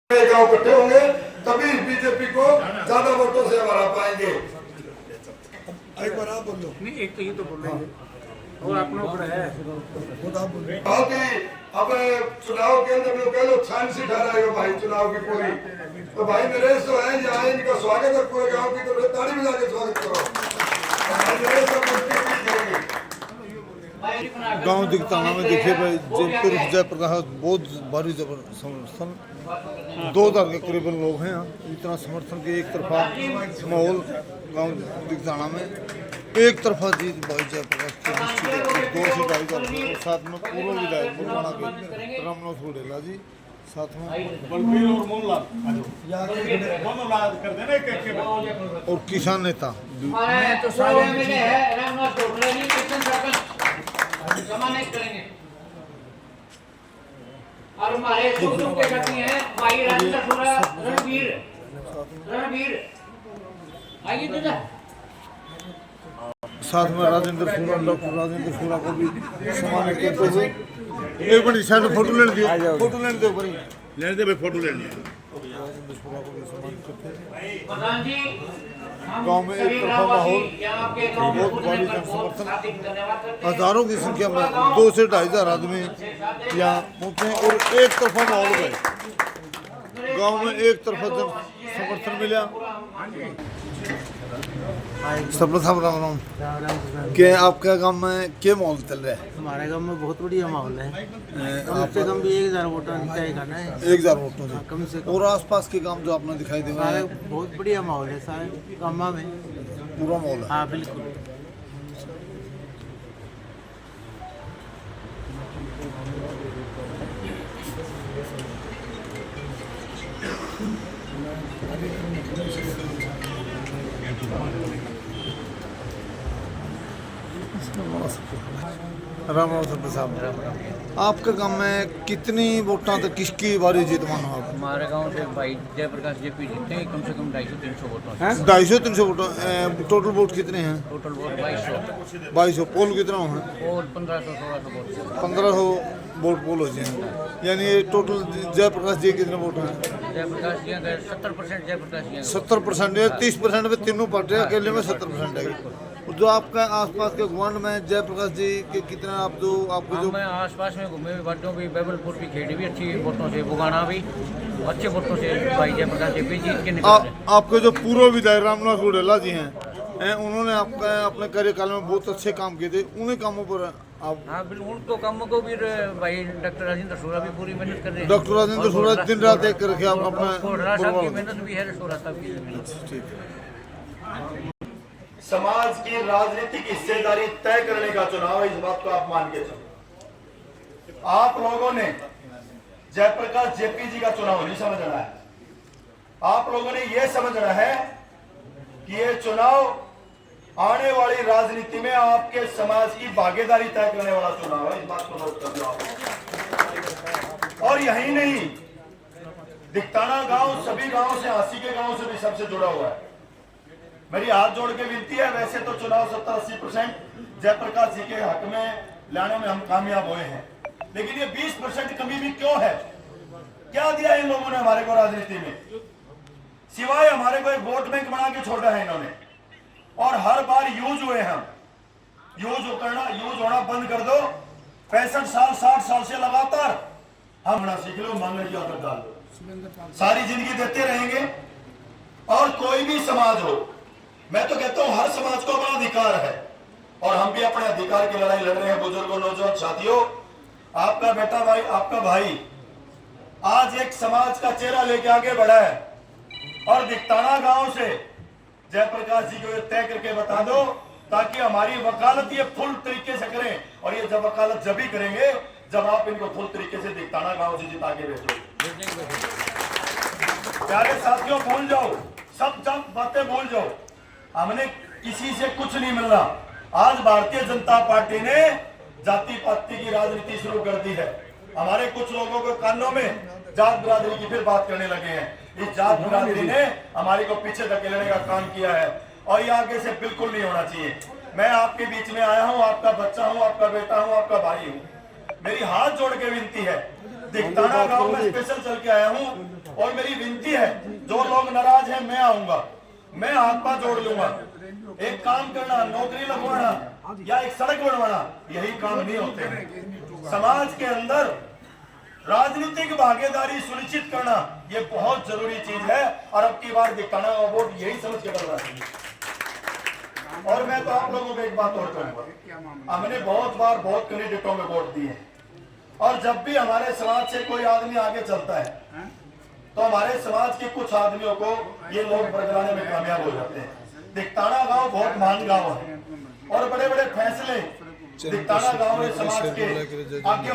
गांव इकट्ठे होंगे तभी बीजेपी को ज्यादा वोटों से हरा पाएंगे। एक बार आप बोल लो। नहीं, एक तो ये तो बोल रहे हैं और अपना ऊपर है बहुत ही अब चुनाव के अंदर में कह लो छान सी ठहराएगा भाई चुनाव की पूरी। तो भाई नरेश तो है यहाँ, इनका स्वागत है पूरे गांव की तरफ से, ताली बजा के स्वागत करो। नरेश गांव दिखताना में देखिए भाई जयपुर जयप्रकाश बहुत भारी समर्थन 2000 के करीबन लोग हैं यहाँ। इतना समर्थन के एक तरफा माहौल गांव दिखताना में, एक तरफा जीत भाई जयप्रकाश की 2 से 2.5 और साथ में पूर्व विधायक बुलवाना के रामनाथ घोडेला जी, साथ में बलबीर और मोहनलाल कर देना और किसान नेता तो सारे मिले हैं रामनाथ घोडेला जी किसान सरपंच जमा नहीं करेंगे। और हमारे दूसरों के साथी हैं भाई राजेंद्र सोरा, रणवीर आइए दादा, साथ में राजेंद्र सोरा, डॉक्टर राजेंद्र सोरा को भी सम्मानित करते हुए एक बड़ी साइड फोटो लेने दियो, फोटो लेने दो भाई, लेने दे भाई, फोटो लेने राजेंद्र सोरा को भी सम्मानित करते हैं। प्रधान जी गांव में एक तरफा माहौल, बहुत बड़ी समर्थन, हजारों की संख्या में 2 से 2.5 आदमी यहाँ पहुँचे और एक तरफा माहौल है। गांव में एक तरफा जन समर्थन मिला। सब राम राम के आपके गांव में क्या माहौल चल रहा है? हमारे गांव में बहुत बढ़िया माहौल है। कम से कम भी 1000 वोट तय करना है, 1000 वोटों से कम से कम। और आसपास के गांव जो आपने दिखाई दे रहा सारे है बहुत बढ़िया माहौल है, सारे गाँव में पूरा माहौल है। हाँ बिल्कुल। राम राम सरपंच साहब, आपके गांव में कितनी वोटां तक किसकी बारी जीत मानो आप? हमारे गांव से भाई जयप्रकाश जेपी जीते हैं, कम से कम 250-300 वोटों से। 250-300 वोट। टोटल वोट कितने हैं? Total vote 2200 2200। पोल कितना है? और 1500-1600 वोट से। 1500 वोट पोल हो जाए, यानी ये टोटल जयप्रकाश जी कितने वोट हैं? जयप्रकाश जी का 70% जयप्रकाश जी 70%, या 30% में तीनों पार्टियां, अकेले में 70% है। जो आपका आसपास के गुआंढ में जयप्रकाश जी के कितना आप जो आपको जो मैं आसपास में घूमे भी बाटों भी, बैबलपुर भी, खेड़ी भी अच्छी वोटों से, बुगाना भी अच्छे वोटों से भाई जयप्रकाश जेपी जीत के निकले। आपके जो पूर्व विधायक रामनाथ घोडेला जी हैं, उन्होंने आपका अपने कार्यकाल में बहुत अच्छे काम किए थे, उन्हीं कामों पर आप? हाँ बिल्कुल, उनको कामों को भी भाई डॉक्टर राजेंद्र सोरा भी पूरी मेहनत कर रहे हैं। डॉक्टर राजेंद्र सोरा दिन रात एक करके आप अपना साहब की मेहनत भी है, सोरा साहब की मेहनत। ठीक है। समाज की राजनीतिक हिस्सेदारी तय करने का चुनाव है, इस बात को आप मान के चलो। आप लोगों ने जयप्रकाश जेपी जी का चुनाव नहीं समझना है, आप लोगों ने यह समझना है कि यह चुनाव आने वाली राजनीति में आपके समाज की भागीदारी तय करने वाला चुनाव है, इस बात को नोट कर लो। और यही नहीं, दिखताना गांव सभी गांव से, आसी के गांव से भी सबसे जुड़ा हुआ है। मेरी हाथ जोड़ के विनती है, वैसे तो चुनाव 70-80% जयप्रकाश जी के हक में लाने में हम कामयाब हुए हैं, लेकिन ये 20% कमी भी क्यों है? क्या दिया इन लोगों ने हमारे को राजनीति में? सिवाय हमारे को एक वोट बैंक बना के छोड़ा है इन्होंने, और हर बार यूज हुए हम। यूज होना बंद कर दो। 65 साल 60 साल से लगातार हम ना सीख लो, मांगने की आदत डाल दो, सारी जिंदगी देते रहेंगे। और कोई भी समाज हो, मैं तो कहता हूं हर समाज को अपना अधिकार है, और हम भी अपने अधिकार की लड़ाई लड़ रहे हैं। बुजुर्गों, नौजवान साथियों, आपका बेटा भाई, आपका भाई आज एक समाज का चेहरा लेके आगे बढ़ा है, और दिखताना गांव से जयप्रकाश जी को तय करके बता दो, ताकि हमारी वकालत ये फुल तरीके से करें। और ये जब वकालत जब ही करेंगे जब आप इनको फुल तरीके से दिखताना गांव से जिता के भेजो। प्यारे साथियों, भूल जाओ, सब बातें भूल जाओ, हमने किसी से कुछ नहीं मिलना। आज भारतीय जनता पार्टी ने जाति पाति की राजनीति शुरू कर दी है। हमारे कुछ लोगों के कानों में जात बिरादरी की फिर बात करने लगे हैं। इस जात बिरादरी ने हमारी को पीछे धकेलने का काम किया है, और ये आगे से बिल्कुल नहीं होना चाहिए। मैं आपके बीच में आया हूं, आपका बच्चा हूं, आपका बेटा हूं, आपका भाई हूं। मेरी हाथ जोड़ के विनती है, दिखताना गांव में स्पेशल चल के आया हूं और मेरी विनती है, जो लोग नाराज हैं मैं आऊंगा, मैं हाथ पांव जोड़ लूंगा। एक काम करना, नौकरी लगवाना या एक सड़क बनवाना, यही काम नहीं होते। समाज के अंदर राजनीतिक भागीदारी सुनिश्चित करना ये बहुत जरूरी चीज है और अब की बार दिखताना का वोट यही समझ के करना चाहिए। और मैं तो आप लोगों को एक बात और कहूंगा, हमने बहुत बार बहुत कैंडिडेटों में वोट दिए और जब भी हमारे समाज से कोई आदमी आगे चलता है तो हमारे समाज के कुछ आदमियों को ये लोग बरगलाने में कामयाब हो जाते हैं। दिखताना गांव बहुत महान गांव है और बड़े बड़े फैसले दिखताना गांव में समाज के आगे